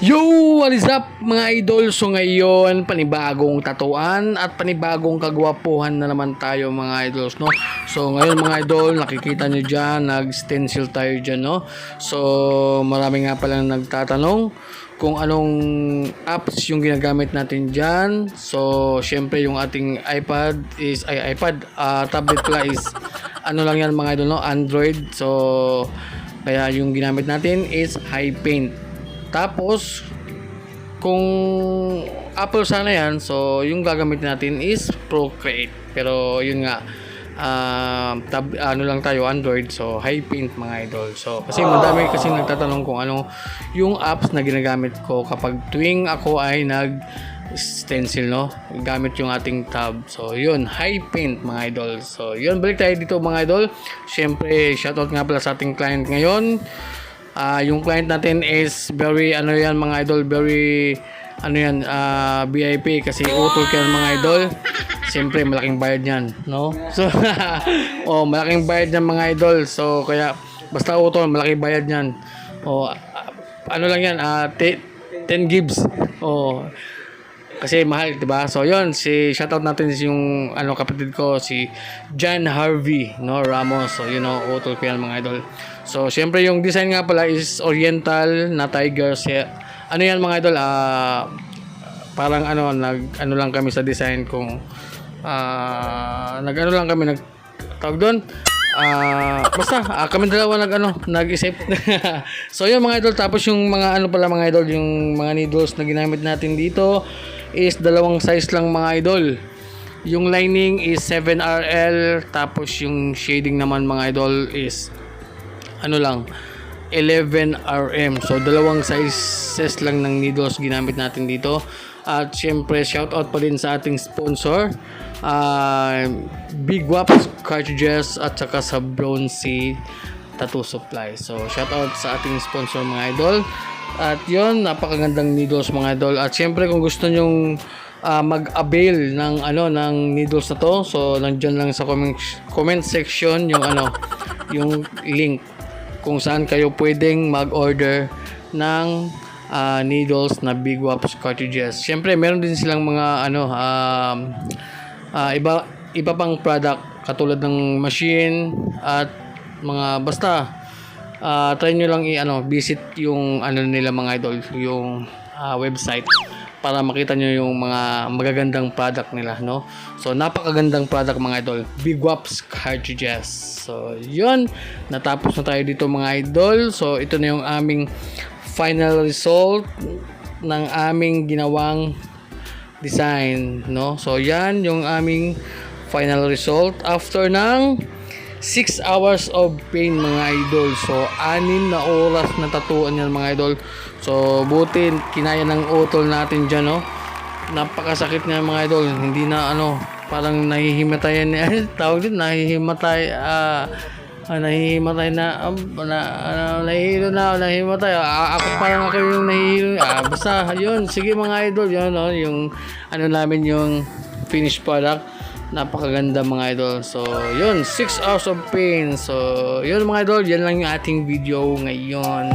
Yo! What is up mga idol? So ngayon, panibagong tatuan at panibagong kagwapuhan na naman tayo mga idols, no? So ngayon mga idol, nakikita nyo dyan, nag-stencil tayo dyan, no? So marami nga palang nagtatanong kung anong apps yung ginagamit natin dyan. So syempre yung ating tablet pala is ano lang yan mga idol, no? Android. So kaya yung ginamit natin is HiPaint. Tapos kung Apple sana yan, so yung gagamit natin is Procreate. Pero yun nga, ano lang tayo, Android, so HiPaint mga idol. So kasi madami kasi nagtatanong kung ano yung apps na ginagamit ko kapag tuwing ako ay nag stencil, no, gamit yung ating tab. So yun, HiPaint mga idol. So yun, balik tayo dito mga idol. Syempre shoutout nga pala sa ating client ngayon. Yung client natin is very ano yan mga idol, very ano yan, VIP kasi utol ka mga idol. Siyempre malaking bayad yan, no? So malaking bayad yan mga idol. So kaya basta utol, malaking bayad yan. Ano lang yan, 10 gigs. Kasi mahal, 'di ba? So 'yun, shoutout natin yung kapatid ko, si John Harvey, no, Ramos. So utol ko yan mga idol. So syempre yung design nga pala is oriental na tiger. Ano yan mga idol, parang nag lang kami sa design kung lang kami tawag doon. Basta kami dalawa nag-isip. So yun mga idol, tapos yung mga mga idol, yung mga needles na ginamit natin dito is dalawang size lang mga idol. Yung lining is 7RL, tapos yung shading naman mga idol is 11RM. So dalawang sizes lang ng needles ginamit natin dito. At syempre shoutout pa din sa ating sponsor, Big Waps Cartridges at saka sa Bronzy Tattoo Supply. So shoutout sa ating sponsor mga idol. At yon, napakagandang needles mga idol. At syempre kung gusto nyong mag-avail ng ng needles na to, so nandiyan lang sa comment section yung yung link kung saan kayo pwedeng mag-order ng needles na Big Waps Cartridges. Syempre meron din silang mga iba pang product katulad ng machine at mga basta try nyo lang visit yung nila mga idol, yung website para makita nyo yung mga magagandang product nila, no? So napakagandang product mga idol, Big Waps Cartridges. So yun, natapos na tayo dito mga idol. So ito na yung aming final result ng aming ginawang design, no? So yan yung aming final result after ng 6 hours of pain mga idol. So 6 na oras na tatuan yan mga idol. So buti kinaya ng utol natin dyan, no? Napakasakit nga mga idol. Hindi na parang nahihimatayan tawag din, nahihimatay nahihimatay. Ako yung nahihilo. Basta yun, sige mga idol, yun, no? Yung namin yung finished product, napakaganda mga idol. So yun, 6 hours of pain. So yun mga idol, yan lang yung ating video ngayon.